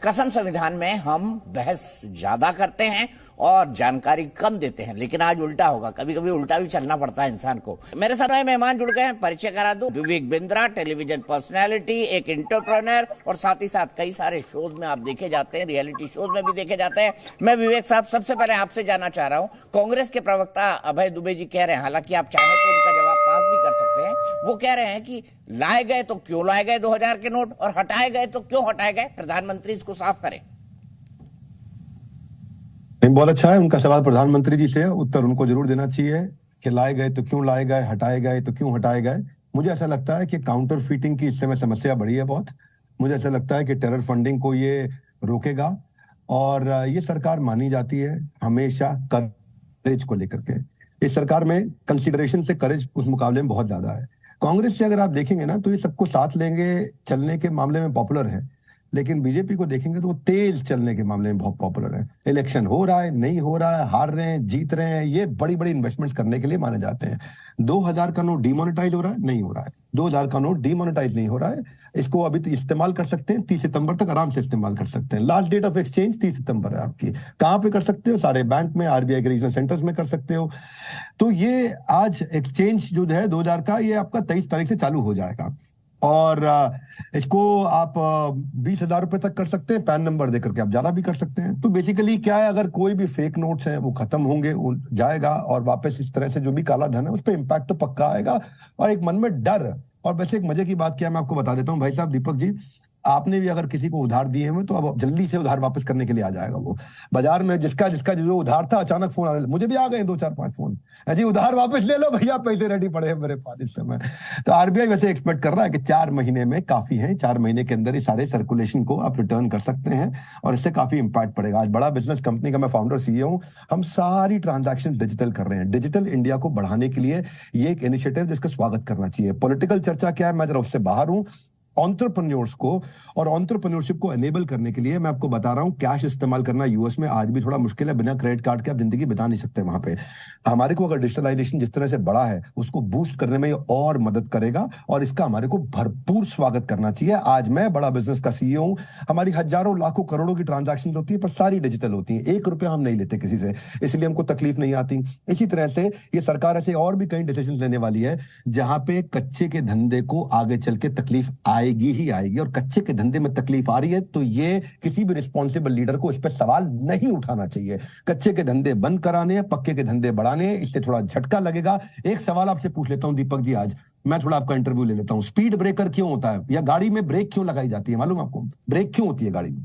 कसम संविधान में हम बहस ज्यादा करते हैं और जानकारी कम देते हैं, लेकिन आज उल्टा होगा। कभी कभी उल्टा भी चलना पड़ता है इंसान को। मेरे साथ मेहमान जुड़ गए हैं, परिचय करा दूं। विवेक बिंद्रा, टेलीविजन पर्सनैलिटी, एक एंटरप्रेन्योर और साथ ही साथ कई सारे शोज में आप देखे जाते हैं, रियलिटी शोज में भी देखे जाते हैं। मैं विवेक साहब सबसे पहले आपसे जानना चाह रहा हूं, कांग्रेस के प्रवक्ता अभय दुबे जी कह रहे हैं, हालांकि आप चाहें तो उनका जवाब पास भी कर सकते हैं, वो कह रहे हैं कि लाए गए तो क्यों लाए गए 2000 के नोट और हटाए गए तो क्यों हटाए गए, प्रधानमंत्री इसको साफ करें। बहुत अच्छा है उनका सवाल, प्रधानमंत्री जी से उत्तर उनको जरूर देना चाहिए कि लाए गए तो क्यों लाए गए, हटाए गए तो क्यों हटाए गए। मुझे ऐसा लगता है कि काउंटर फीटिंग की इस समय समस्या बढ़ी है बहुत। मुझे ऐसा लगता है कि टेरर फंडिंग को ये रोकेगा और ये सरकार मानी जाती है हमेशा करेज को लेकर के। इस सरकार में कंसिडरेशन से करेज उस मुकाबले में बहुत ज्यादा है। कांग्रेस से अगर आप देखेंगे ना तो ये सबको साथ लेंगे चलने के मामले में पॉपुलर है, लेकिन बीजेपी को देखेंगे तो वो तेज चलने के मामले में बहुत पॉपुलर है। इलेक्शन हो रहा है, नहीं हो रहा है, हार रहे हैं, जीत रहे हैं, ये बड़ी बड़ी इन्वेस्टमेंट करने के लिए माने जाते हैं। 2000 का नोट डिमोनेटाइज हो रहा है, नहीं हो रहा है। 2000 का नोट डिमोनेटाइज नहीं हो रहा है, इसको अभी तो इस्तेमाल कर सकते हैं, 30 सितंबर तक आराम से इस्तेमाल कर सकते हैं। लास्ट डेट ऑफ एक्सचेंज 30 सितंबर है आपकी। कहां पे कर सकते हो? सारे बैंक में, आरबीआई के रीजनल सेंटर्स में कर सकते हो। तो ये आज एक्सचेंज जो है 2000 का, ये आपका 23 तारीख से चालू हो जाएगा और इसको आप 20,000 रुपए तक कर सकते हैं, पैन नंबर देकर के आप ज्यादा भी कर सकते हैं। तो बेसिकली क्या है, अगर कोई भी फेक नोट्स हैं वो खत्म होंगे, जाएगा और वापस इस तरह से जो भी काला धन है उस पर इम्पैक्ट तो पक्का आएगा और एक मन में डर। और वैसे एक मजे की बात क्या मैं आपको बता देता हूँ भाई साहब, दीपक जी, आपने भी अगर किसी को उधार दिए हैं तो अब जल्दी से उधार वापस करने के लिए आ जाएगा। वो बाजार में जिसका जिसका जो उधार था अचानक फोन आने, मुझे भी आ गए 2-4-5 फोन, जी उधार वापस ले लो भैया, पैसे रेडी पड़े हैं मेरे पास इस समय। तो आरबीआई वैसे एक्सपेक्ट कर रहा है कि 4 महीने में काफी है, 4 महीने के अंदर ये सारे सर्कुलेशन को आप रिटर्न कर सकते हैं और इससे काफी इंपैक्ट पड़ेगा। आज बड़ा बिजनेस कंपनी का मैं फाउंडर सीईओ हूं, हम सारी ट्रांजैक्शन डिजिटल कर रहे हैं। डिजिटल इंडिया को बढ़ाने के लिए ये एक इनिशिएटिव जिसका स्वागत करना चाहिए। पॉलिटिकल चर्चा क्या है, मैं जरा उससे बाहर हूं। एंटरप्रेन्योर्स को और एंटरप्रेन्योरशिप को एनेबल करने के लिए मैं आपको बता रहा हूं, कैश इस्तेमाल करना यूएस में आज भी थोड़ा मुश्किल है। बिना क्रेडिट कार्ड के आप जिंदगी बिता नहीं सकते वहां पे। हमारे को अगर डिजिटलाइजेशन जिस तरह से बढ़ा है उसको बूस्ट करने में और मदद करेगा और इसका हमारे को भरपूर स्वागत करना चाहिए। आज मैं बड़ा बिजनेस का सीईओ हूं, हमारी हजारों लाखों करोड़ों की ट्रांजैक्शन होती है पर सारी डिजिटल होती है, 1 रुपया हम नहीं लेते किसी से, इसलिए हमको तकलीफ नहीं आती। इसी तरह से ये सरकार ऐसे और भी कई डिसीजन लेने वाली है जहां पे कच्चे के धंधे को आगे चल के तकलीफ आएगी ही आएगी, और कच्चे के धंधे में तकलीफ आ रही है तो ये किसी भी रिस्पॉन्सिबल लीडर को इस पर सवाल नहीं उठाना चाहिए। कच्चे के धंधे बंद कराने हैं, पक्के के धंधे बढ़ाने हैं, इससे थोड़ा झटका लगेगा। एक सवाल आपसे पूछ लेता हूं दीपक जी, आज मैं थोड़ा आपका इंटरव्यू ले लेता हूं। स्पीड ब्रेकर क्यों होता है या गाड़ी में ब्रेक क्यों लगाई जाती है, मालूम आपको? ब्रेक क्यों होती है गाड़ी में?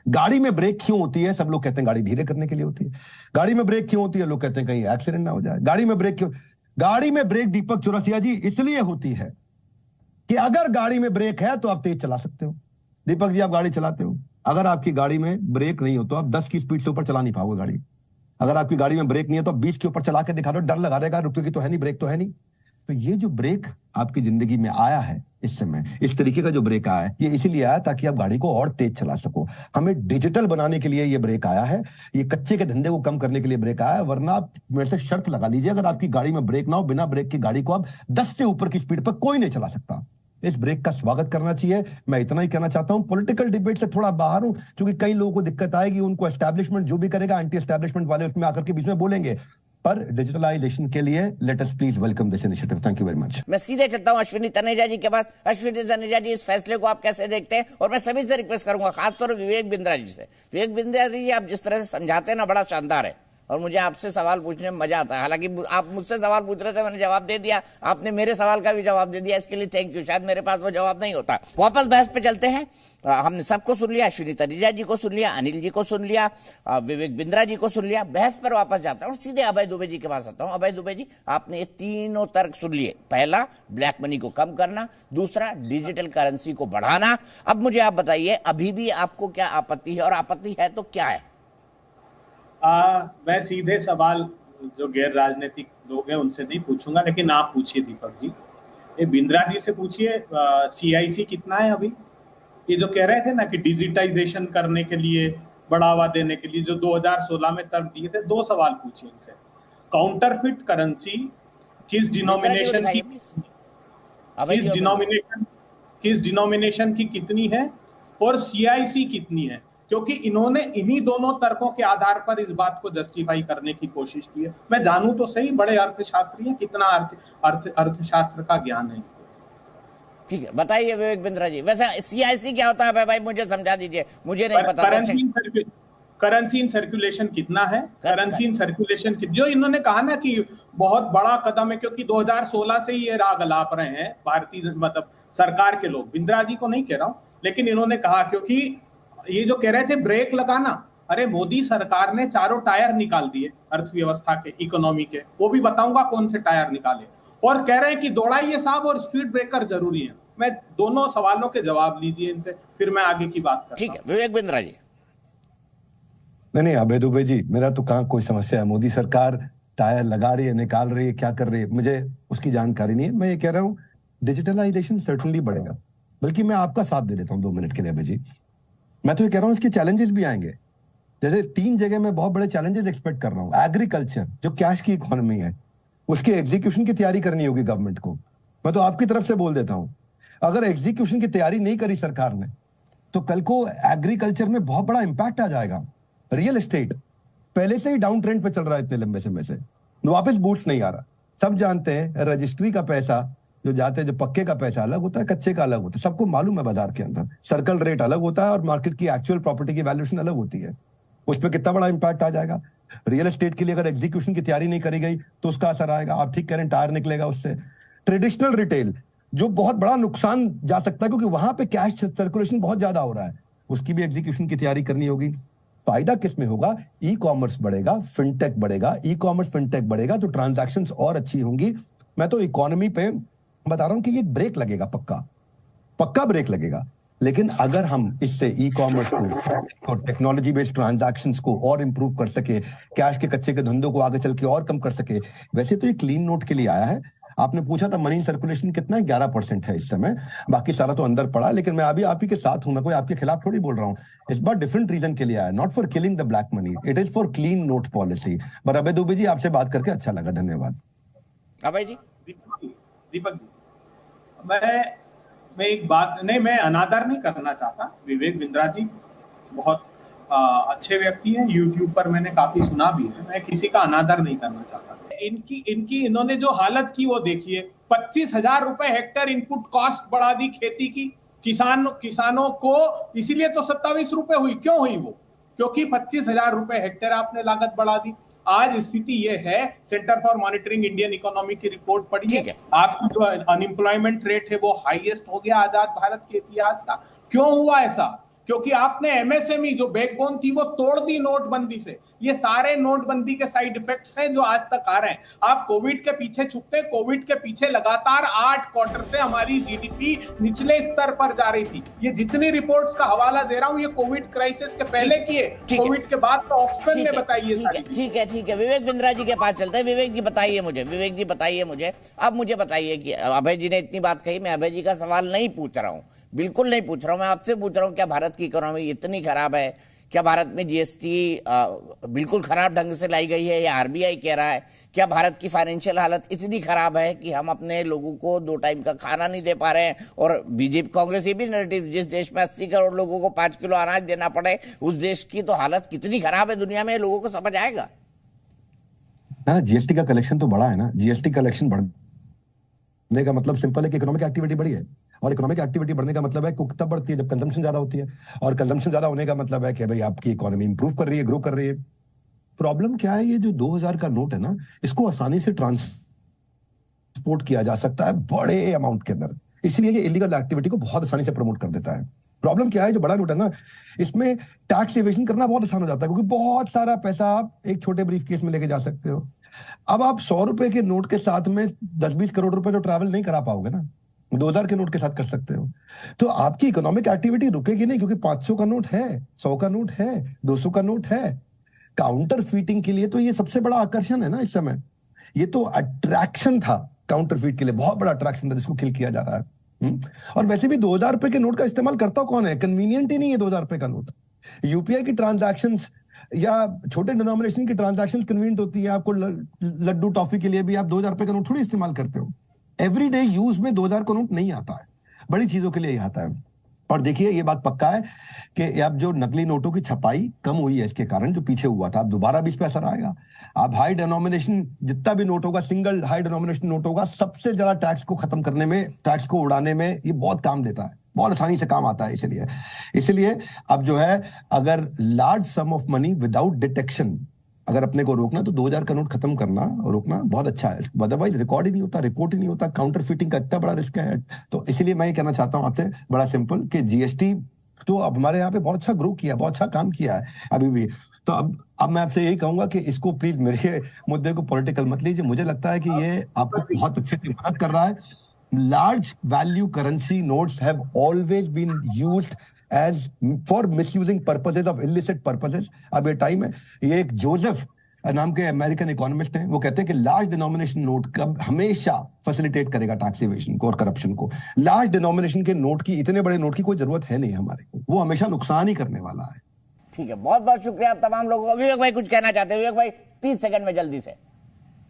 गाड़ी में ब्रेक क्यों होती है? सब लोग कहते हैं गाड़ी धीरे करने के लिए होती है। गाड़ी में ब्रेक क्यों होती है? लोग कहते हैं कहीं एक्सीडेंट ना हो जाए। गाड़ी में ब्रेक क्यों? गाड़ी में ब्रेक दीपक चौरसिया जी इसलिए होती है कि अगर गाड़ी में ब्रेक है तो आप तेज चला सकते हो। दीपक जी आप गाड़ी चलाते हो, अगर आपकी गाड़ी में ब्रेक नहीं हो तो आप 10 की स्पीड से ऊपर चला नहीं पाओगे गाड़ी। अगर आपकी गाड़ी में ब्रेक नहीं है तो आप 20 के ऊपर चला के दिखा दो, डर लगा रहेगा, रुकेगी तो है नहीं, ब्रेक तो है नहीं। तो ये जो ब्रेक आपकी जिंदगी में आया है इस समय, इस तरीके का जो ब्रेक आया है, ये इसीलिए आया ताकि आप गाड़ी को और तेज चला सको। हमें डिजिटल बनाने के लिए ये ब्रेक आया है, ये कच्चे के धंधे को कम करने के लिए ब्रेक आया है। वरना आप मेरे से शर्त लगा लीजिए, अगर आपकी गाड़ी में ब्रेक ना हो, बिना ब्रेक की गाड़ी को आप 10 से ऊपर की स्पीड पर कोई नहीं चला सकता। इस ब्रेक का स्वागत करना चाहिए। मैं इतना ही कहना चाहता हूं, पॉलिटिकल डिबेट से थोड़ा बाहर हूं क्योंकि कई लोगों को दिक्कत आएगी, उनको एस्टैब्लिशमेंट जो भी करेगा, एंटी एस्टैब्लिशमेंट वाले उसमें आकर के बीच में बोलेंगे। पर डिजिटलाइजेशन के लिए let us please welcome this initiative. Thank you very much. मैं सीधे चलता हूं अश्विनी तनेजा जी के पास। अश्विनी तनेजा जी, इस फैसले को आप कैसे देखते हैं? और मैं सभी से रिक्वेस्ट करूंगा, खासतौर पर विवेक बिंद्रा जी से। विवेक बिंद्रा जी, आप जिस तरह से समझाते हैं ना, बड़ा शानदार है और मुझे आपसे सवाल पूछने में मजा आता है। हालांकि आप मुझसे सवाल पूछ रहे थे, मैंने जवाब दे दिया, आपने मेरे सवाल का भी जवाब दे दिया, इसके लिए थैंक यू। शायद मेरे पास वो जवाब नहीं होता। वापस बहस पे चलते हैं। हमने सबको सुन लिया, अश्विनी तनेजा जी को सुन लिया, अनिल जी को सुन लिया, विवेक बिंद्रा जी को सुन लिया। बहस पर वापस जाता हूँ, सीधे अभय दुबे जी के पास आता हूँ। अभय दुबे जी, आपने ये तीनों तर्क सुन लिए। पहला, ब्लैक मनी को कम करना, दूसरा, डिजिटल करेंसी को बढ़ाना। अब मुझे आप बताइए, अभी भी आपको क्या आपत्ति है, और आपत्ति है तो क्या है? मैं सीधे सवाल जो गैर राजनीतिक लोग हैं उनसे नहीं पूछूंगा, लेकिन आप पूछिए दीपक जी, ये बिंद्रा जी से पूछिए, CIC कितना है अभी? ये जो कह रहे थे ना कि डिजिटाइजेशन करने के लिए, बढ़ावा देने के लिए जो 2016 में तर्क दिए थे, 2 सवाल पूछिए इनसे। काउंटरफिट करेंसी किस डिनोमिनेशन की कितनी है और सीआईसी कितनी है, क्योंकि इन्होंने इन्हीं दोनों तर्कों के आधार पर इस बात को जस्टिफाई करने की कोशिश की है। मैं जानूं तो सही, बड़े अर्थशास्त्री हैं, कितना अर्थशास्त्र का ज्ञान है। ठीक है, बताइए विवेक बिंद्रा जी, वैसे सीआईसी क्या होता है भाई, मुझे समझा दीजिए, मुझे नहीं पता। करेंसी इन सर्कुलेशन कितना है, करेंसी इन सर्कुलेशन जो इन्होंने कहा ना कि बहुत बड़ा कदम है, क्योंकि 2016 से ही ये राग अलाप रहे हैं भारतीय मतलब सरकार के लोग, बिंद्रा जी को नहीं कह रहा हूं, लेकिन इन्होंने कहा, क्योंकि ये जो कह रहे थे ब्रेक लगाना, अरे मोदी सरकार ने चारों टायर निकाल दिए अर्थव्यवस्था के, इकोनॉमी के, वो भी बताऊंगा कौन से टायर निकाले, और कह रहे हैं कि दौड़ाइए साहब और स्पीड ब्रेकर जरूरी है। मैं दोनों सवालों के जवाब लीजिए इनसे, फिर मैं आगे की बात करता हूं। ठीक है विवेक बिंद्रा जी। नहीं अभय दुबे जी, मेरा तो कहाँ कोई समस्या है। मोदी सरकार टायर लगा रही है, निकाल रही है, क्या कर रही है, मुझे उसकी जानकारी नहीं है। मैं ये कह रहा हूँ डिजिटलाइजेशन सर्टनली बढ़ेगा, बल्कि मैं आपका साथ दे देता हूँ 2 मिनट के लिए अभय जी। मैं तो ये कह रहा हूँ इसके चैलेंजेस भी आएंगे। जैसे 3 जगह मैं बहुत बड़े चैलेंजेस एक्सपेक्ट कर रहा हूँ। एग्रीकल्चर जो कैश की इकोनॉमी है, उसके एग्जीक्यूशन की तैयारी करनी होगी गवर्नमेंट को। मैं तो आपकी तरफ से बोल देता हूं, अगर एग्जीक्यूशन की तैयारी नहीं करी सरकार ने, तो कल को एग्रीकल्चर में बहुत बड़ा इंपैक्ट आ जाएगा। रियल एस्टेट पहले से ही डाउन ट्रेंड पे चल रहा है इतने लंबे समय से, वापस बूस्ट नहीं आ रहा। सब जानते हैं रजिस्ट्री का पैसा जो जाते हैं, जो पक्के का पैसा अलग होता है, कच्चे का अलग होता है, सबको मालूम है। बाजार के अंदर सर्कल रेट अलग होता है और मार्केट की एक्चुअल प्रॉपर्टी की वैल्यूएशन अलग होती है। उस पर कितना बड़ा इंपैक्ट आ जाएगा। रियल एस्टेट के लिए अगर एग्जीक्यूशन की तैयारी नहीं करी गई तो उसका असर आएगा। आप ठीक करें, टायर निकलेगा उससे। ट्रेडिशनल रिटेल जो बहुत बड़ा नुकसान जा सकता है, क्योंकि वहां पे कैश सर्कुलेशन बहुत ज्यादा हो रहा है, उसकी भी एग्जीक्यूशन की तैयारी करनी होगी। फायदा किस में होगा? ई कॉमर्स बढ़ेगा, फिनटेक बढ़ेगा। ई कॉमर्स फिनटेक बढ़ेगा तो ट्रांजैक्शंस और अच्छी होंगी। मैं तो इकोनॉमी पे बता रहा हूं कि ये ब्रेक लगेगा, पक्का ब्रेक लगेगा। लेकिन अगर हम इससे ई कॉमर्स को, टेक्नोलॉजी बेस्ड ट्रांजैक्शंस को और इंप्रूव कर सके, कैश के कच्चे के धंधों को आगे चल के और कम कर सके। वैसे तो ये क्लीन नोट के लिए आया है। आपने पूछा था मनी सर्कुलेशन कितना है, 11% है इस समय, बाकी सारा तो अंदर पड़ा। लेकिन मैं अभी आप ही के साथ हूं, मैं कोई आपके खिलाफ थोड़ी बोल रहा हूं। इस बार डिफरेंट रीजन के लिए आया, not for killing the black money, it is for clean note policy. पर अभय दुबे जी, आपसे बात करके अच्छा लगा, धन्यवाद। अभय जी। दीपक जी, मैं एक बात नहीं, मैं अनादर नहीं करना चाहता। विवेक बिंद्रा जी बहुत अच्छे व्यक्ति हैं, यूट्यूब पर मैंने काफी सुना भी है, मैं किसी का अनादर नहीं करना चाहता। इन्होंने जो हालत की वो देखिए, 25,000 रुपए हेक्टेयर इनपुट कॉस्ट बढ़ा दी खेती की किसानों को, इसीलिए तो 27 रुपए हुई। क्यों हुई वो? क्योंकि 25,000 रुपए हेक्टेयर आपने लागत बढ़ा दी। आज स्थिति ये है, centre for monitoring Indian economy की रिपोर्ट पढ़िए, आपकी जो अनएम्प्लॉयमेंट रेट है वो हाईएस्ट हो गया आजाद भारत के इतिहास का। क्यों हुआ ऐसा? क्योंकि आपने एमएसएमई जो बैकबोन थी वो तोड़ दी नोटबंदी से। ये सारे नोटबंदी के साइड इफेक्ट्स हैं जो आज तक आ रहे हैं। आप कोविड के पीछे छुपते, कोविड के पीछे लगातार 8 क्वार्टर से हमारी जीडीपी निचले स्तर पर जा रही थी। ये जितनी रिपोर्ट्स का हवाला दे रहा हूं, ये कोविड क्राइसिस के पहले की है, कोविड के बाद तो ऑक्सफैम ने बताई है। ठीक है, विवेक बिंद्रा जी के पास चलते हैं। विवेक जी बताइए मुझे, अब मुझे बताइए कि अभय जी ने इतनी बात कही, मैं अभय जी का सवाल नहीं पूछ रहा हूं, बिल्कुल नहीं पूछ रहा हूं, मैं आपसे पूछ रहा हूं, क्या भारत की इकोनॉमी इतनी खराब है? क्या भारत में जीएसटी बिल्कुल खराब ढंग से लाई गई है, या आरबीआई कह रहा है? क्या भारत की फाइनेंशियल हालत इतनी खराब है कि हम अपने लोगों को 2 टाइम का खाना नहीं दे पा रहे हैं? और बीजेपी कांग्रेस ये भी नैरेटिव, जिस देश में 80 करोड़ लोगों को 5 किलो अनाज देना पड़े, उस देश की तो हालत कितनी खराब है दुनिया में, लोगों को समझ आएगा ना। जीएसटी का कलेक्शन तो बढ़ा है ना। जीएसटी कलेक्शन बढ़ने का मतलब सिंपल है कि इकोनॉमिक एक्टिविटी बढ़ी है, और इकोनॉमिक एक्टिविटी बढ़ने का मतलब है तब बढ़ती है जब कंजम्पशन ज्यादा होती है, और कंजम्पशन ज्यादा होने का मतलब है कि भाई आपकी इकोनॉमी इंप्रूव कर रही है, ग्रो कर रही है। प्रॉब्लम क्या है, ये जो 2000 का नोट है ना, इसको आसानी से ट्रांसपोर्ट किया जा सकता है बड़े अमाउंट के अंदर, इसलिए ये इलीगल एक्टिविटी को बहुत आसानी से प्रमोट कर देता है। प्रॉब्लम क्या है, जो बड़ा नोट है ना, इसमें टैक्स एवेजन करना बहुत आसान हो जाता है, क्योंकि बहुत सारा पैसा आप एक छोटे ब्रीफ केस में लेके जा सकते हो। अब आप 100 रुपए के नोट के साथ में 10-20 करोड़ रुपए तो ट्रैवल नहीं करा पाओगे ना, 2000 के नोट के साथ कर सकते हो। तो आपकी इकोनॉमिक एक्टिविटी रुकेगी नहीं, क्योंकि 500 का नोट है, 100 का नोट है, 200 का नोट है। काउंटर फीटिंग के लिए तो ये सबसे बड़ा आकर्षण है ना इस समय। ये तो अट्रैक्शन था काउंटर फीट के लिए, बहुत बड़ा अट्रैक्शन था जिसको किल किया जा रहा है। और वैसे भी 2000 रुपए के नोट का इस्तेमाल करता कौन है? कन्वीनियंट ही नहीं है 2000 रुपए का नोट। यूपीआई की ट्रांजैक्शंस या छोटे डिनोमिनेशन की ट्रांजैक्शंस कन्वीनियंट होती है। आपको लड्डू टॉफी के लिए भी आप 2000 रुपए का नोट थोड़ी इस्तेमाल करते हो। एवरीडे यूज में 2000 का नोट नहीं आता है, बड़ी चीजों के लिए ही आता है। और देखिए ये बात पक्का है कि अब जो नकली नोटों की छपाई कम हुई है इसके कारण, जो पीछे हुआ था, अब दोबारा भी इस पे असर आएगा। अब हाई डिनोमिनेशन जितना भी नोट होगा, सिंगल हाई डिनोमिनेशन नोट होगा, सबसे ज्यादा टैक्स को खत्म करने में, टैक्स को उड़ाने में ये बहुत काम देता है, बहुत आसानी से काम आता है। इसलिए अब जो है, अगर large some of money without detection अगर अपने को रोकना, तो 2000 का नोट खत्म करना और रोकना बहुत अच्छा है। अदरवाइज रिकॉर्ड ही नहीं होता, रिपोर्ट ही नहीं होता, काउंटर फिटिंग का इतना बड़ा रिस्क है। तो इसलिए मैं ये कहना चाहता हूं आपसे बड़ा सिंपल कि जीएसटी तो अब हमारे यहाँ पे बहुत अच्छा ग्रो किया, बहुत अच्छा काम किया है अभी भी। तो अब मैं आपसे यही कहूंगा कि इसको प्लीज मेरे मुद्दे को पॉलिटिकल मत लीजिए। मुझे लगता है कि ये आपको बहुत अच्छे से मदद कर रहा है। Large value currency notes have always been used as for misusing purposes of illicit purposes. अब ये टाइम है। ये एक जोसेफ नाम के अमेरिकन इकोनॉमिस्ट हैं, वो कहते हैं कि लार्ज डिनोमिनेशन नोट कब हमेशा फैसिलिटेट करेगा टैक्स इवेशन को और करप्शन को। लार्ज डिनोमिनेशन के नोट की, इतने बड़े नोट की कोई जरूरत है नहीं हमारे को, वो हमेशा नुकसान ही करने वाला है। ठीक है, बहुत बहुत शुक्रिया आप तमाम लोगों को। विवेक भाई कुछ कहना चाहते हैं? विवेक भाई 30 सेकंड में जल्दी से।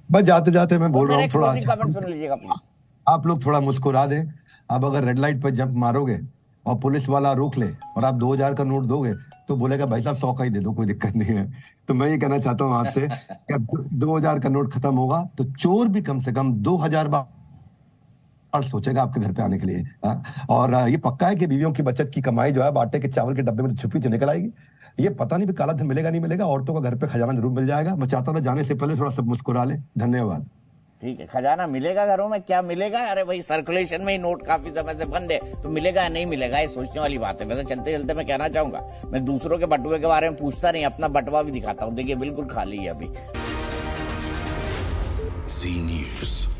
बस जाते जाते मैं बोल रहा हूँ, थोड़ा कमेंट सुन लीजिएगा प्लीज। आप लोग थोड़ा मुस्कुरा दें। अब अगर रेड लाइट पर जंप मारोगे और पुलिस वाला रोक ले और आप 2000 का नोट दोगे तो बोलेगा भाई साहब 100 का ही दे दो, कोई दिक्कत नहीं है। तो मैं ये कहना चाहता हूँ आपसे कि अब 2000 का नोट खत्म होगा तो चोर भी कम से कम 2000 बार सोचेगा आपके घर पे आने के लिए। और ये पक्का है कि बीवियों की बचत की कमाई जो है आटे के चावल के डब्बे में छुपी थी निकल आएगी। ये पता नहीं भी काला धन मिलेगा नहीं मिलेगा, औरतों का घर पे खजाना जरूर मिल जाएगा। मैं चाहता था जाने से पहले थोड़ा सब मुस्कुरा ले। धन्यवाद। ठीक है, खजाना मिलेगा घरों में? क्या मिलेगा? अरे भाई सर्कुलेशन में ही नोट काफी समय से बंद है, तो मिलेगा या नहीं मिलेगा ये सोचने वाली बात है। वैसे चलते चलते मैं कहना चाहूंगा, मैं दूसरों के बटुए के बारे में पूछता नहीं, अपना बटुआ भी दिखाता हूँ। देखिए बिल्कुल खाली है अभी। Zee News।